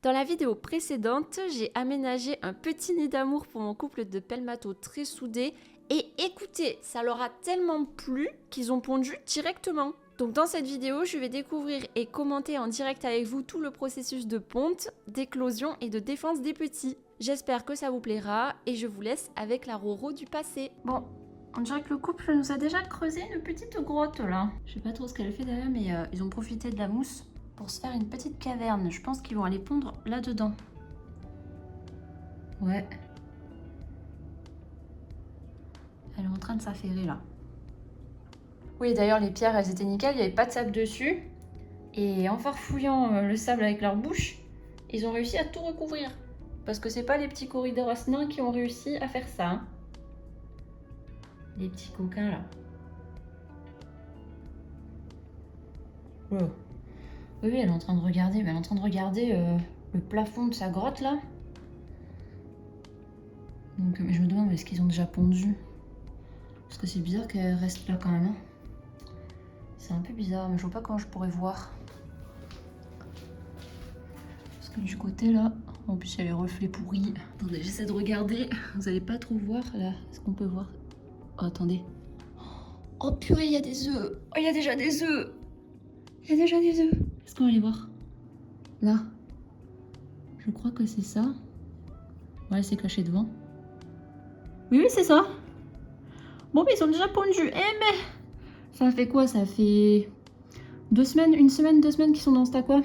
Dans la vidéo précédente, j'ai aménagé un petit nid d'amour pour mon couple de pelmatos très soudés. Et écoutez, ça leur a tellement plu qu'ils ont pondu directement. Donc dans cette vidéo, je vais découvrir et commenter en direct avec vous tout le processus de ponte, d'éclosion et de défense des petits. J'espère que ça vous plaira et je vous laisse avec la Roro du passé. Bon, on dirait que le couple nous a déjà creusé une petite grotte là. Je sais pas trop ce qu'elle fait derrière, mais ils ont profité de la mousse pour se faire une petite caverne. Je pense qu'ils vont aller pondre là-dedans. Ouais. Elle est en train de s'affairer là. Oui, d'ailleurs, les pierres, elles étaient nickel, il n'y avait pas de sable dessus. Et en farfouillant le sable avec leur bouche, ils ont réussi à tout recouvrir. Parce que c'est pas les petits corridors nains qui ont réussi à faire ça. Hein. Les petits coquins là. Oh. Oui, elle est en train de regarder, mais elle est en train de regarder le plafond de sa grotte là. Donc, mais je me demande, est-ce qu'ils ont déjà pondu? Parce que c'est bizarre qu'elle reste là quand même. Hein. C'est un peu bizarre, mais je vois pas comment je pourrais voir. Parce que du côté là, en plus il y a les reflets pourris. Attendez, j'essaie de regarder. Vous allez pas trop voir là. Est-ce qu'on peut voir? Oh, attendez. Oh purée, il y a des œufs. Oh, il y a déjà des œufs. Il y a déjà des œufs. Est-ce qu'on va les voir? Là. Je crois que c'est ça. Ouais, c'est caché devant. Oui, c'est ça. Bon, mais ils ont déjà pondu. Eh, mais ça fait quoi? Ça fait 2 semaines, 1 semaine, 2 semaines qu'ils sont dans ce aqua.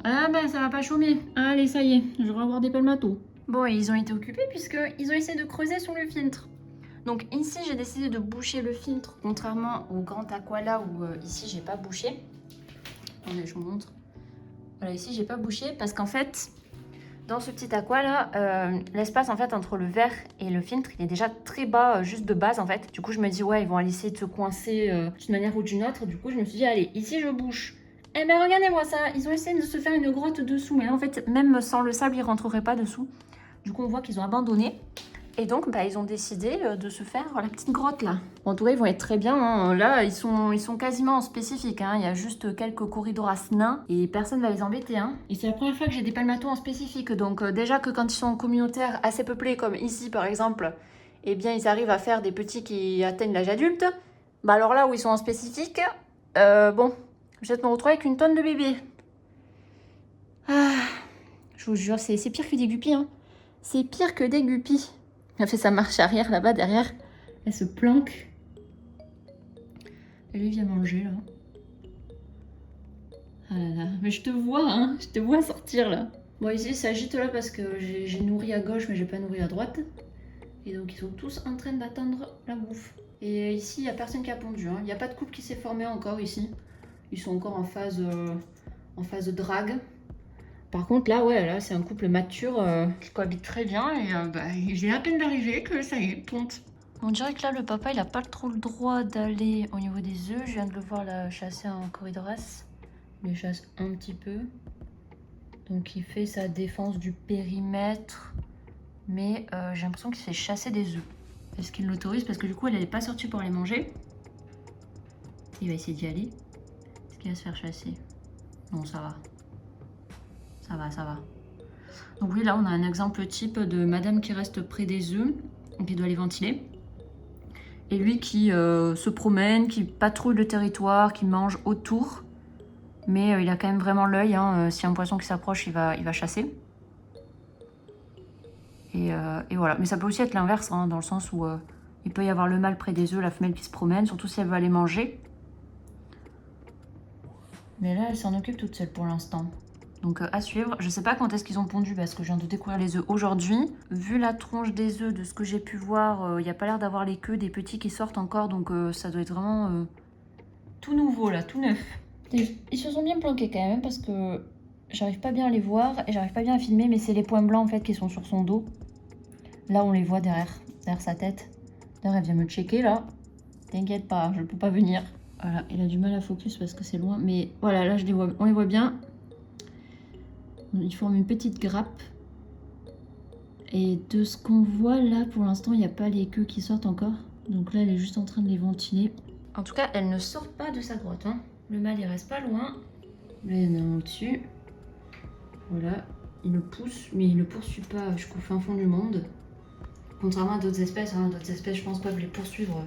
Ah ben, ça va pas chômer. Allez, ça y est, je vais avoir des pelmatos. Bon, ils ont été occupés puisqu'ils ont essayé de creuser sur le filtre. Donc ici, j'ai décidé de boucher le filtre, contrairement au grand aqua là où ici, j'ai pas bouché. Attendez, je vous montre. Voilà, ici, j'ai pas bouché parce qu'en fait, dans ce petit aqua là, l'espace en fait entre le verre et le filtre, il est déjà très bas, juste de base en fait. Du coup, je me dis, ouais, ils vont aller essayer de se coincer d'une manière ou d'une autre. Du coup, je me suis dit, allez, ici, je bouche. Eh ben, regardez-moi ça, ils ont essayé de se faire une grotte dessous. Mais là, en fait, même sans le sable, ils rentreraient pas dessous. Du coup, on voit qu'ils ont abandonné. Et donc, bah, ils ont décidé de se faire la petite grotte là. Bon, en tout cas, ils vont être très bien. Hein. Là, ils sont quasiment en spécifique. Hein. Il y a juste quelques corridors nains et personne ne va les embêter. Hein. Et c'est la première fois que j'ai des pelmatos en spécifique. Donc, déjà que quand ils sont en communautaire assez peuplés, comme ici par exemple, eh bien, ils arrivent à faire des petits qui atteignent l'âge adulte. Bah, alors là où ils sont en spécifique, bon, je vais me retrouver avec une tonne de bébés. Ah, je vous jure, c'est pire que des guppies. Hein. C'est pire que des guppies. Elle fait sa marche arrière là-bas derrière. Elle se planque. Et lui vient manger là. Ah là là. Mais je te vois, hein. Je te vois sortir là. Bon, ici, ça agite là parce que j'ai nourri à gauche, mais j'ai pas nourri à droite. Et donc, ils sont tous en train d'attendre la bouffe. Et ici, il n'y a personne qui a pondu. Hein. Il n'y a pas de couple qui s'est formé encore ici. Ils sont encore en phase de drague. Par contre, là, ouais, là, c'est un couple mature qui cohabite très bien. Et bah, j'ai à peine d'arriver que ça y est, ponte. On dirait que là, le papa, il a pas trop le droit d'aller au niveau des œufs. Je viens de le voir là chasser en corridor. Il les chasse un petit peu. Donc, il fait sa défense du périmètre. Mais j'ai l'impression qu'il se fait chasser des œufs. Est-ce qu'il l'autorise? Parce que du coup, elle n'est pas sortie pour les manger. Il va essayer d'y aller. Est-ce qu'il va se faire chasser? Non, ça va. Ça va, ça va. Donc oui, là, on a un exemple type de madame qui reste près des œufs, qui doit les ventiler. Et lui qui se promène, qui patrouille le territoire, qui mange autour. Mais il a quand même vraiment l'œil. Hein, s'il y a un poisson qui s'approche, il va chasser. Et voilà. Mais ça peut aussi être l'inverse, hein, dans le sens où il peut y avoir le mâle près des œufs, la femelle qui se promène, surtout si elle veut aller manger. Mais là, elle s'en occupe toute seule pour l'instant. Donc à suivre. Je sais pas quand est-ce qu'ils ont pondu parce que je viens de découvrir les œufs aujourd'hui. Vu la tronche des œufs, de ce que j'ai pu voir, il n'y a pas l'air d'avoir les queues des petits qui sortent encore. Donc ça doit être vraiment tout nouveau là, tout neuf. Ils se sont bien planqués quand même parce que j'arrive pas bien à les voir et j'arrive pas bien à filmer. Mais c'est les points blancs en fait qui sont sur son dos. Là on les voit derrière sa tête. D'ailleurs elle vient me checker là. T'inquiète pas, je peux pas venir. Voilà, il a du mal à focus parce que c'est loin. Mais voilà, là on les voit bien. Ils forment une petite grappe. Et de ce qu'on voit là, pour l'instant, il n'y a pas les queues qui sortent encore. Donc là, elle est juste en train de les ventiler. En tout cas, elle ne sort pas de sa grotte. Hein. Le mâle, il reste pas loin. Là, il y en a un au-dessus. Voilà, il le pousse, mais il ne le poursuit pas jusqu'au fin fond du monde. Contrairement à d'autres espèces, hein, d'autres espèces, je pense, peuvent les poursuivre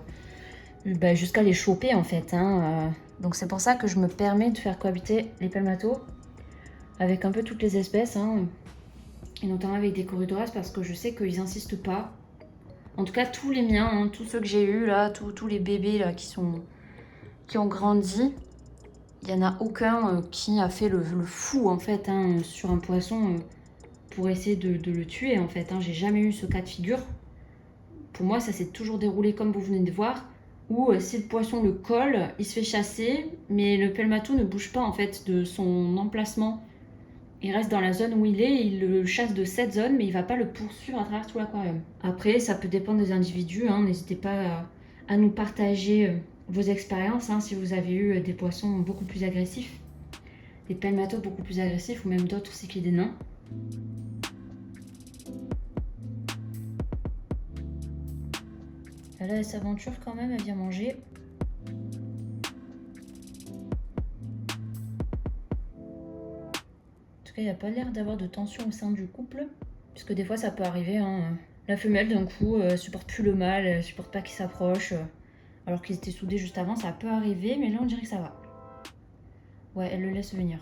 jusqu'à les choper en fait. Donc c'est pour ça que je me permets de faire cohabiter les palmatos avec un peu toutes les espèces, et notamment avec des corydoras parce que je sais qu'ils n'insistent pas. En tout cas, tous les miens, tous ceux que j'ai eus là, tous les bébés là qui ont grandi, il n'y en a aucun qui a fait le fou en fait sur un poisson pour essayer de le tuer en fait. J'ai jamais eu ce cas de figure. Pour moi, ça s'est toujours déroulé comme vous venez de voir, où si le poisson le colle, il se fait chasser, mais le pelmato ne bouge pas en fait de son emplacement. Il reste dans la zone où il est, il le chasse de cette zone, mais il va pas le poursuivre à travers tout l'aquarium. Après, ça peut dépendre des individus, n'hésitez pas à nous partager vos expériences, si vous avez eu des poissons beaucoup plus agressifs, des pelmatos beaucoup plus agressifs, ou même d'autres cyclidés nains. Là, elle s'aventure quand même, elle vient manger. En tout cas, il n'y a pas l'air d'avoir de tension au sein du couple, puisque des fois ça peut arriver. La femelle, d'un coup, supporte plus le mâle, elle supporte pas qu'il s'approche, alors qu'ils étaient soudés juste avant, ça peut arriver, mais là on dirait que ça va. Ouais, elle le laisse venir.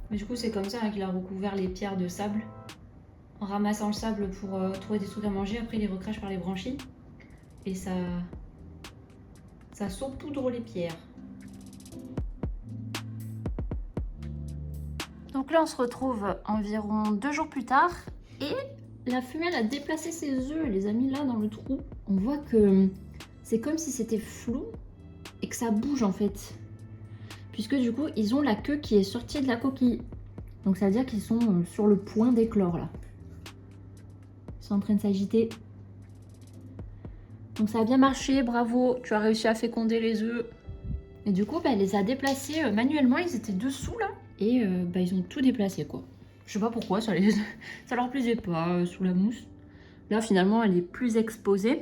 Mais du coup, c'est comme ça qu'il a recouvert les pierres de sable. En ramassant le sable pour trouver des trucs à manger, après il les recrache par les branchies. Et ça saupoudre les pierres. Donc là, on se retrouve environ 2 jours plus tard. Et la femelle a déplacé ses œufs, elle les a mis là dans le trou. On voit que c'est comme si c'était flou et que ça bouge en fait. Puisque du coup, ils ont la queue qui est sortie de la coquille. Donc ça veut dire qu'ils sont sur le point d'éclore là. Ils sont en train de s'agiter. Donc ça a bien marché, bravo, tu as réussi à féconder les œufs. Et du coup, elle les a déplacés manuellement, ils étaient dessous là. Et ils ont tout déplacé quoi. Je sais pas pourquoi, ça leur plaisait pas sous la mousse. Là finalement, elle est plus exposée.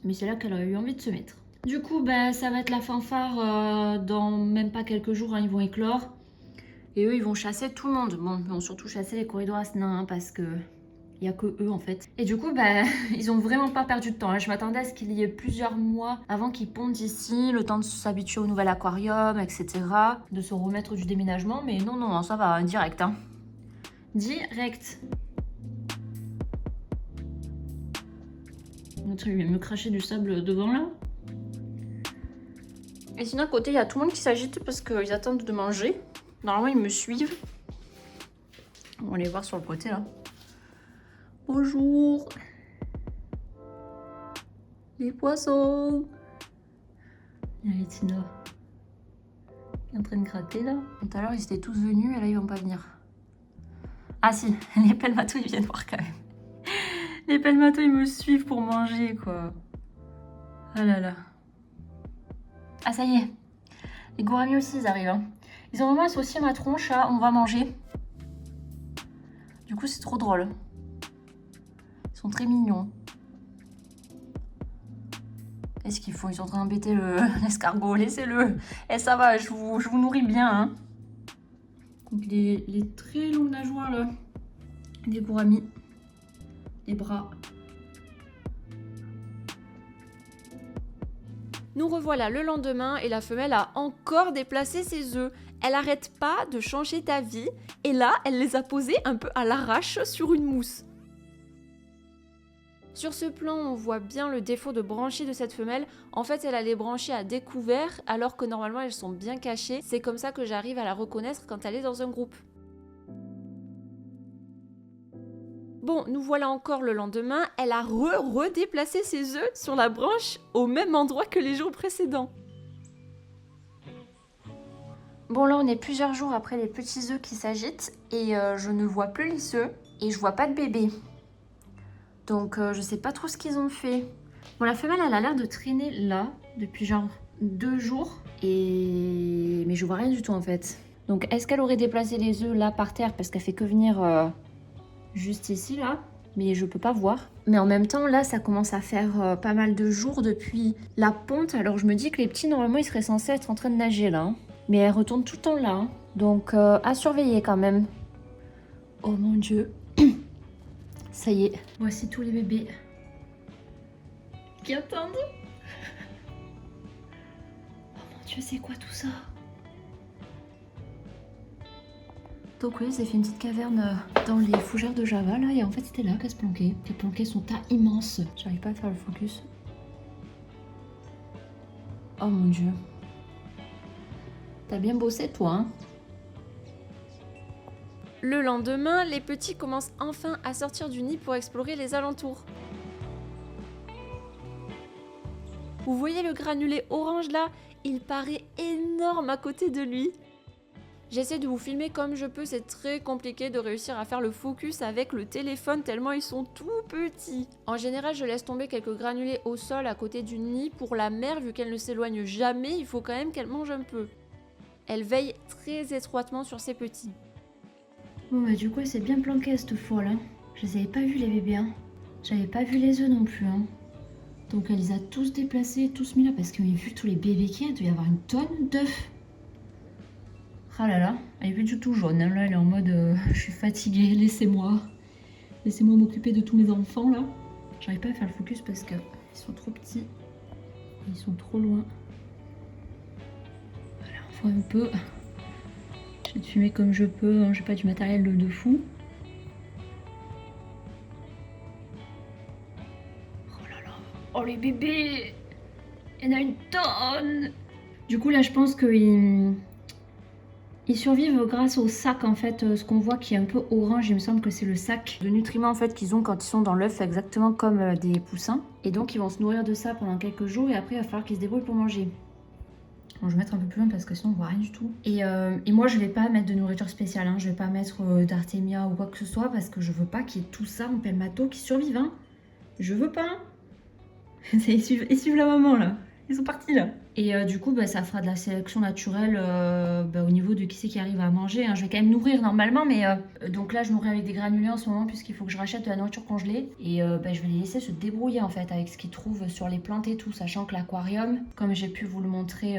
Mais c'est là qu'elle a eu envie de se mettre. Du coup, ça va être la fanfare dans même pas quelques jours, ils vont éclore. Et eux, ils vont chasser tout le monde. Bon, ils vont surtout chasser les corydoras nains parce que il n'y a que eux en fait. Et du coup, ils ont vraiment pas perdu de temps. Je m'attendais à ce qu'il y ait plusieurs mois avant qu'ils pondent ici, le temps de s'habituer au nouvel aquarium, etc. De se remettre du déménagement. Mais non, non, ça va, direct. Direct. L'autre, il vient me cracher du sable devant là. Et sinon, à côté, il y a tout le monde qui s'agite parce qu'ils attendent de manger. Normalement, ils me suivent. On va les voir sur le côté là. Bonjour les poissons. Il y a les Tina qui est en train de gratter là. Tout à l'heure ils étaient tous venus et là ils vont pas venir. Ah si, les pelmatos ils viennent voir quand même. Les pelmatos ils me suivent pour manger quoi. Ah là là. Ah ça y est. Les gouramis aussi ils arrivent. Ils ont vraiment associé ma tronche à on va manger. Du coup c'est trop drôle. Ils sont très mignons. Qu'est-ce qu'ils font? Ils sont en train d'embêter l'escargot. Laissez-le. Et ça va, je vous nourris bien. Donc les très longues nageoires là. Des gouramis. Les bras. Nous revoilà le lendemain et la femelle a encore déplacé ses œufs. Elle n'arrête pas de changer d'avis et là, elle les a posés un peu à l'arrache sur une mousse. Sur ce plan, on voit bien le défaut de branchies de cette femelle. En fait, elle a les branchies à découvert alors que normalement elles sont bien cachées. C'est comme ça que j'arrive à la reconnaître quand elle est dans un groupe. Bon, nous voilà encore le lendemain, elle a redéplacé ses œufs sur la branche au même endroit que les jours précédents. Bon là on est plusieurs jours après les petits œufs qui s'agitent et je ne vois plus les œufs et je vois pas de bébé. Donc je sais pas trop ce qu'ils ont fait. Bon la femelle elle a l'air de traîner là depuis genre 2 jours mais je vois rien du tout en fait. Donc est-ce qu'elle aurait déplacé les œufs là par terre parce qu'elle fait que venir juste ici là? mais je peux pas voir. Mais en même temps, là, ça commence à faire pas mal de jours depuis la ponte. Alors je me dis que les petits, normalement, ils seraient censés être en train de nager là. Hein. Mais elles retournent tout le temps là. Hein. Donc à surveiller quand même. Oh mon Dieu. Ça y est. Voici tous les bébés qui attendent. Oh mon Dieu, c'est quoi tout ça? Donc oui, j'ai fait une petite caverne dans les fougères de Java là, et en fait c'était là qu'elle se planquait. Les planqués sont tas immenses. J'arrive pas à faire le focus. Oh mon Dieu. T'as bien bossé toi, hein? Le lendemain, les petits commencent enfin à sortir du nid pour explorer les alentours. Vous voyez le granulé orange là? Il paraît énorme à côté de lui. J'essaie de vous filmer comme je peux, c'est très compliqué de réussir à faire le focus avec le téléphone tellement ils sont tout petits. En général, je laisse tomber quelques granulés au sol à côté du nid pour la mère, vu qu'elle ne s'éloigne jamais, il faut quand même qu'elle mange un peu. Elle veille très étroitement sur ses petits. Bon bah du coup elle s'est bien planquée cette fois là. Je les avais pas vus les bébés, hein. J'avais pas vu les œufs non plus, hein. Donc elle les a tous déplacés, tous mis là, parce que vu tous les bébés qu'il y a, il doit y avoir une tonne d'œufs. Ah là là, elle est plus du tout jaune, hein. Là elle est en mode je suis fatiguée, laissez-moi. Laissez-moi m'occuper de tous mes enfants là. J'arrive pas à faire le focus parce qu'ils sont trop petits. Ils sont trop loin. Voilà, on voit un peu. Je vais te filmer comme je peux, hein. J'ai pas du matériel de fou. Oh là là, oh les bébés, il y en a une tonne. Du coup là je pense qu'ils survivent grâce au sac en fait, ce qu'on voit qui est un peu orange, il me semble que c'est le sac de nutriments en fait qu'ils ont quand ils sont dans l'œuf, exactement comme des poussins. Et donc ils vont se nourrir de ça pendant quelques jours et après il va falloir qu'ils se débrouillent pour manger. Bon, je vais mettre un peu plus loin parce que sinon on voit rien du tout. Et moi je vais pas mettre de nourriture spéciale, hein. Je vais pas mettre d'artémia ou quoi que ce soit parce que je veux pas qu'il y ait tout ça en pelmato qui survive. Hein. Je veux pas. Ils suivent la maman là. Ils sont partis là. Et du coup, bah, ça fera de la sélection naturelle au niveau de qui c'est qui arrive à manger. Hein. Je vais quand même nourrir normalement, mais donc là, je nourris avec des granulés en ce moment puisqu'il faut que je rachète de la nourriture congelée. Et je vais les laisser se débrouiller en fait avec ce qu'ils trouvent sur les plantes et tout, sachant que l'aquarium, comme j'ai pu vous le montrer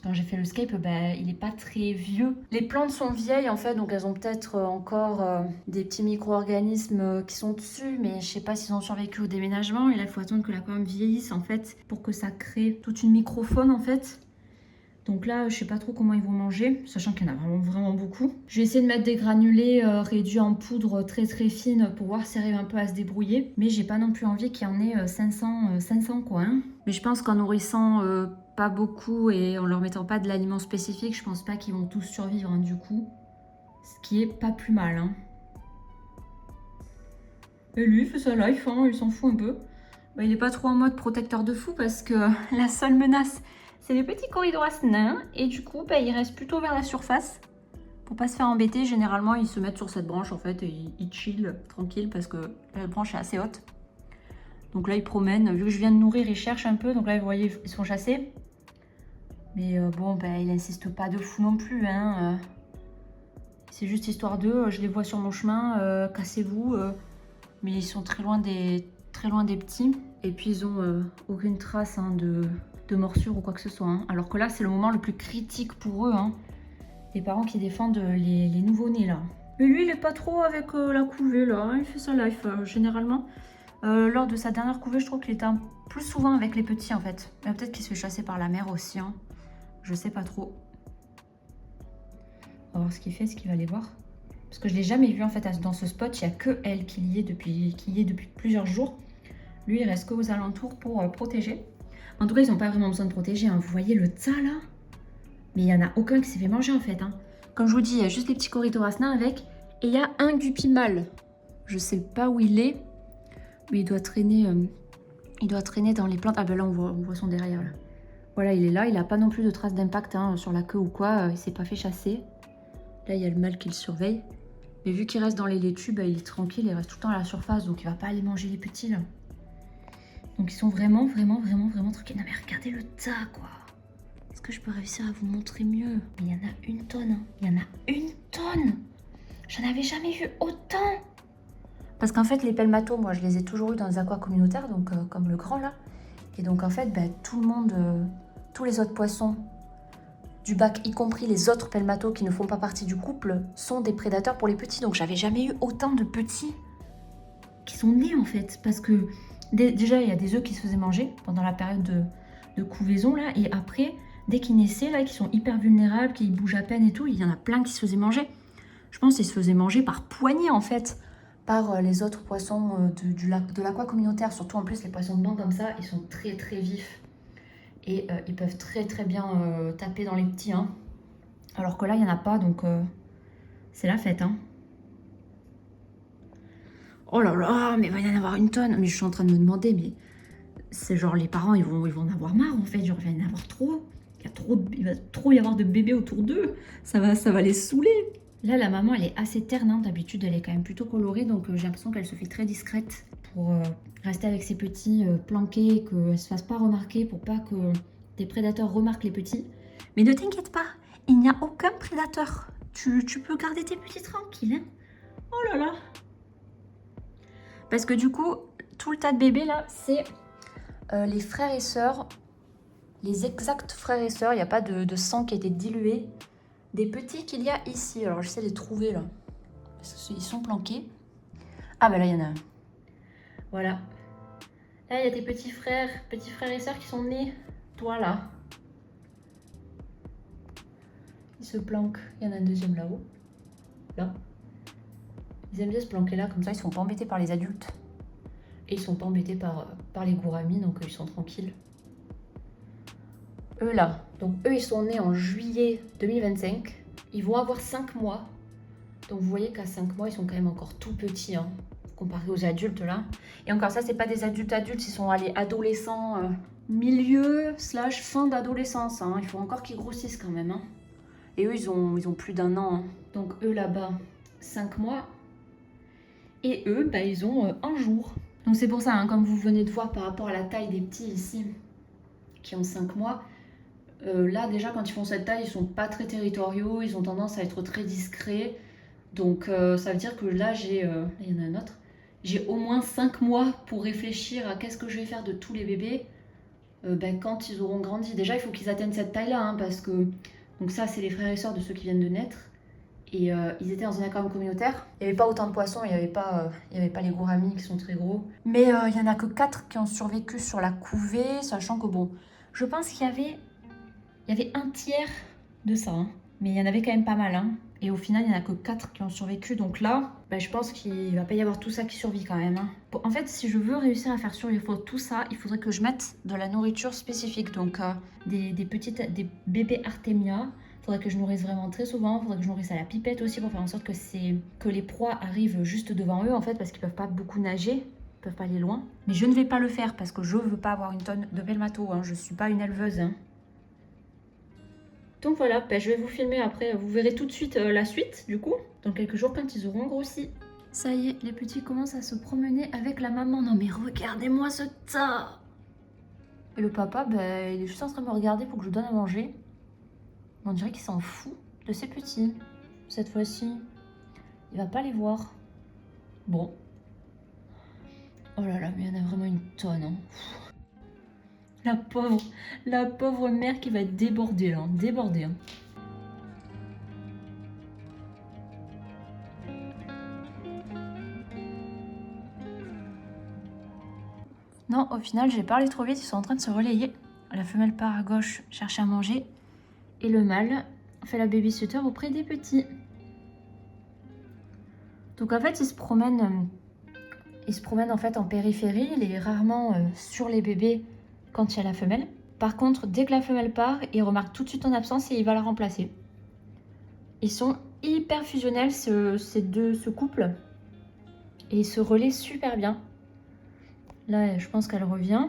quand j'ai fait le scape, il est pas très vieux. Les plantes sont vieilles en fait, donc elles ont peut-être encore des petits micro-organismes qui sont dessus, mais je sais pas s'ils ont survécu au déménagement. Et là, il faut attendre que l'aquarium vieillisse en fait pour que ça crée toute une microfaune en fait. Donc là, je sais pas trop comment ils vont manger, sachant qu'il y en a vraiment beaucoup. Je vais essayer de mettre des granulés réduits en poudre très fine pour voir s'ils arrivent un peu à se débrouiller. Mais j'ai pas non plus envie qu'il y en ait 500 quoi. Hein. Mais je pense qu'en nourrissant pas beaucoup et en leur mettant pas de l'aliment spécifique, je pense pas qu'ils vont tous survivre hein, du coup. Ce qui est pas plus mal. Hein. Et lui, il fait sa life, hein, il s'en fout un peu. Bah, il est pas trop en mode protecteur de fou parce que la seule menace, c'est les petits corydoras nains. Et du coup, il reste plutôt vers la surface. Pour pas se faire embêter, généralement, ils se mettent sur cette branche en fait et ils chillent tranquille parce que la branche est assez haute. Donc là, ils promènent. Vu que je viens de nourrir, ils cherchent un peu. Donc là, vous voyez, ils se font chasser. Mais bon, il n'insiste pas de fou non plus. Hein. C'est juste histoire d'eux. Je les vois sur mon chemin. Cassez-vous. Mais ils sont très loin des petits. Et puis, ils ont aucune trace hein, de morsure ou quoi que ce soit. Hein. Alors que là, c'est le moment le plus critique pour eux. Hein. Les parents qui défendent les nouveau-nés là. Mais lui, il est pas trop avec la couvée là. Il fait sa life généralement. Lors de sa dernière couvée, je trouve qu'il était plus souvent avec les petits en fait. Peut-être qu'il se fait chasser par la mère aussi. Hein. Je sais pas trop. On va voir ce qu'il fait, ce qu'il va aller voir. Parce que je l'ai jamais vu en fait dans ce spot. Il n'y a que elle qui y est depuis plusieurs jours. Lui, il reste qu'aux alentours pour protéger. En tout cas, ils n'ont pas vraiment besoin de protéger. Hein. Vous voyez le tas là? Mais il n'y en a aucun qui s'est fait manger en fait. Hein. Comme je vous dis, il y a juste les petits corydoras nains avec. Et il y a un guppy mâle. Je sais pas où il est. Mais il doit traîner dans les plantes. Ah ben là, on voit son derrière. Là. Voilà, il est là. Il n'a pas non plus de traces d'impact hein, sur la queue ou quoi. Il s'est pas fait chasser. Là, il y a le mâle qui le surveille. Mais vu qu'il reste dans les laitues, il est tranquille. Il reste tout le temps à la surface. Donc, il va pas aller manger les petits là. Donc, ils sont vraiment tranquilles. Non mais regardez le tas quoi. Est-ce que je peux réussir à vous montrer mieux? Mais il y en a une tonne. Hein. Il y en a une tonne. J'en avais jamais vu autant. Parce qu'en fait, les pelmatos, moi, je les ai toujours eu dans les aquas communautaires, donc comme le grand là. Et donc en fait, tout le monde, tous les autres poissons du bac, y compris les autres pelmatos qui ne font pas partie du couple, sont des prédateurs pour les petits. Donc j'avais jamais eu autant de petits qui sont nés en fait. Parce que déjà, il y a des œufs qui se faisaient manger pendant la période de couvaison là. Et après, dès qu'ils naissaient là, qui sont hyper vulnérables, qui bougent à peine et tout, il y en a plein qui se faisaient manger. Je pense qu'ils se faisaient manger par poignées en fait, par les autres poissons de l'aqua communautaire. Surtout en plus les poissons de banc comme ça, ils sont très très vifs. Et ils peuvent très très bien taper dans les petits. Hein. Alors que là, il n'y en a pas, donc c'est la fête. Hein. Oh là là, mais il va y en avoir une tonne. Mais je suis en train de me demander, mais c'est genre les parents, ils vont en avoir marre en fait. Genre, il va y en avoir trop. Il va trop y avoir de bébés autour d'eux. Ça va les saouler. Là, la maman, elle est assez terne. Hein. D'habitude, elle est quand même plutôt colorée. Donc, j'ai l'impression qu'elle se fait très discrète pour rester avec ses petits planqués, qu'elle ne se fasse pas remarquer, pour pas que des prédateurs remarquent les petits. Mais ne t'inquiète pas, il n'y a aucun prédateur. Tu peux garder tes petits tranquilles. Hein. Oh là là. Parce que du coup, tout le tas de bébés là, c'est les frères et sœurs, les exacts frères et sœurs. Il n'y a pas de sang qui a été dilué. Des petits qu'il y a ici. Alors j'essaie de les trouver là. Parce qu'ils sont planqués. Ah bah là il y en a un. Voilà. Là il y a tes petits frères et sœurs qui sont nés. Toi là. Ils se planquent. Il y en a un deuxième là-haut. Là. Ils aiment bien se planquer là, comme ça ils sont pas embêtés par les adultes. Et ils sont pas embêtés par les gouramis, donc ils sont tranquilles. Eux là, donc eux ils sont nés en juillet 2025. Ils vont avoir 5 mois. Donc vous voyez qu'à 5 mois ils sont quand même encore tout petits, hein, comparé aux adultes là. Et encore ça, c'est pas des adultes, ils sont allés adolescents, milieu / fin d'adolescence. Hein. Il faut encore qu'ils grossissent quand même. Hein. Et eux ils ont plus d'1 an. Hein. Donc eux là-bas, 5 mois. Et eux, ils ont 1 jour. Donc c'est pour ça, hein, comme vous venez de voir par rapport à la taille des petits ici, qui ont 5 mois, là déjà quand ils font cette taille, ils sont pas très territoriaux, ils ont tendance à être très discrets. Donc ça veut dire que là, il y en a un autre, j'ai au moins 5 mois pour réfléchir à qu'est-ce que je vais faire de tous les bébés quand ils auront grandi. Déjà, il faut qu'ils atteignent cette taille-là, hein, parce que donc ça, c'est les frères et sœurs de ceux qui viennent de naître. Et ils étaient dans un aquarium communautaire. Il n'y avait pas autant de poissons, il n'y avait pas les gouramis qui sont très gros. Mais il n'y en a que 4 qui ont survécu sur la couvée, sachant que bon, je pense qu'il y avait un tiers de ça. Hein. Mais il y en avait quand même pas mal. Hein. Et au final, il n'y en a que 4 qui ont survécu. Donc là, je pense qu'il va pas y avoir tout ça qui survit quand même. Hein. Bon, en fait, si je veux réussir à faire survivre tout ça, il faudrait que je mette de la nourriture spécifique. Donc des bébés Artemia. Il faudrait que je nourrisse vraiment très souvent. Il faudrait que je nourrisse à la pipette aussi pour faire en sorte que les proies arrivent juste devant eux en fait, parce qu'ils peuvent pas beaucoup nager. Ils peuvent pas aller loin. Mais je ne vais pas le faire parce que je veux pas avoir une tonne de pelmato. Hein. Je suis pas une éleveuse. Hein. Donc voilà, je vais vous filmer après. Vous verrez tout de suite la suite du coup, dans quelques jours quand ils auront grossi. Ça y est, les petits commencent à se promener avec la maman. Non mais regardez-moi ce tas. Et le papa, il est juste en train de me regarder pour que je lui donne à manger. On dirait qu'il s'en fout de ses petits. Cette fois-ci, il va pas les voir. Bon. Oh là là, mais il y en a vraiment une tonne. Hein. La pauvre mère qui va être débordée là. Débordée. Hein. Non, au final, j'ai parlé trop vite. Ils sont en train de se relayer. La femelle part à gauche chercher à manger. Et le mâle fait la babysitter auprès des petits. Donc en fait, il se promène en fait en périphérie. Il est rarement sur les bébés quand il y a la femelle. Par contre, dès que la femelle part, il remarque tout de suite ton absence et il va la remplacer. Ils sont hyper fusionnels, ce couple. Et ils se relaient super bien. Là, je pense qu'elle revient.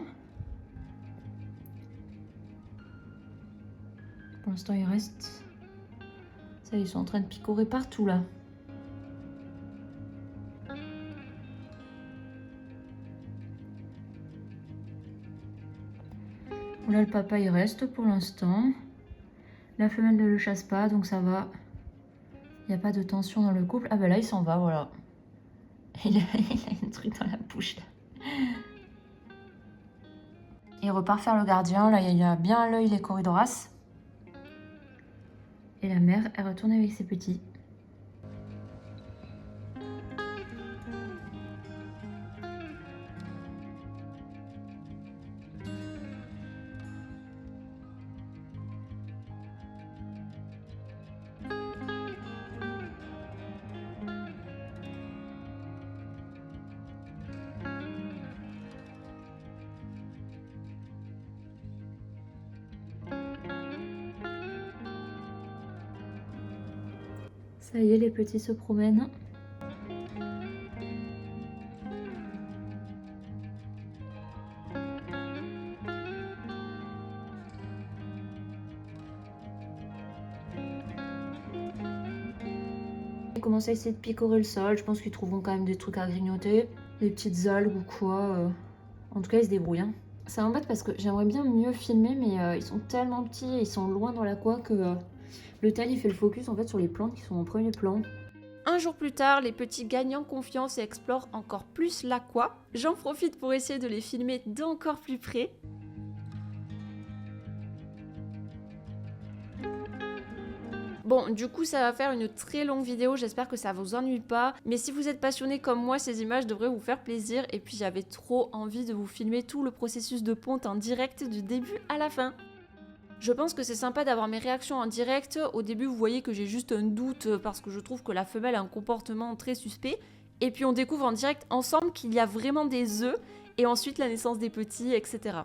Pour l'instant, il reste... Ça, ils sont en train de picorer partout, là. Là, le papa, il reste pour l'instant. La femelle ne le chasse pas, donc ça va. Il n'y a pas de tension dans le couple. Ah ben là, il s'en va, voilà. Il a un truc dans la bouche là. Il repart faire le gardien. Là, il a bien à l'œil les Corydoras. Et la mère, elle retourne avec ses petits. Ça y est, les petits se promènent. Ils commencent à essayer de picorer le sol. Je pense qu'ils trouveront quand même des trucs à grignoter. Des petites algues ou quoi. En tout cas, ils se débrouillent. Hein. Ça m'embête parce que j'aimerais bien mieux filmer, mais ils sont tellement petits et ils sont loin dans l'aqua que le tel il fait le focus en fait sur les plantes qui sont en premier plan. Un jour plus tard, les petits gagnent en confiance et explorent encore plus l'aqua. J'en profite pour essayer de les filmer d'encore plus près. Bon, du coup, ça va faire une très longue vidéo, j'espère que ça vous ennuie pas. Mais si vous êtes passionné comme moi, ces images devraient vous faire plaisir. Et puis j'avais trop envie de vous filmer tout le processus de ponte en direct du début à la fin. Je pense que c'est sympa d'avoir mes réactions en direct. Au début, vous voyez que j'ai juste un doute parce que je trouve que la femelle a un comportement très suspect. Et puis on découvre en direct ensemble qu'il y a vraiment des œufs. Et ensuite la naissance des petits, etc.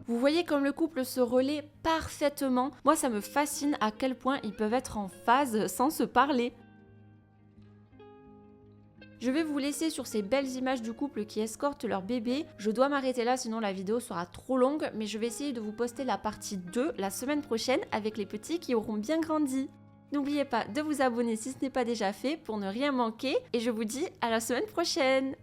Vous voyez comme le couple se relaie parfaitement. Moi, ça me fascine à quel point ils peuvent être en phase sans se parler. Je vais vous laisser sur ces belles images du couple qui escortent leur bébé. Je dois m'arrêter là, sinon la vidéo sera trop longue, mais je vais essayer de vous poster la partie 2 la semaine prochaine avec les petits qui auront bien grandi. N'oubliez pas de vous abonner si ce n'est pas déjà fait pour ne rien manquer, et je vous dis à la semaine prochaine!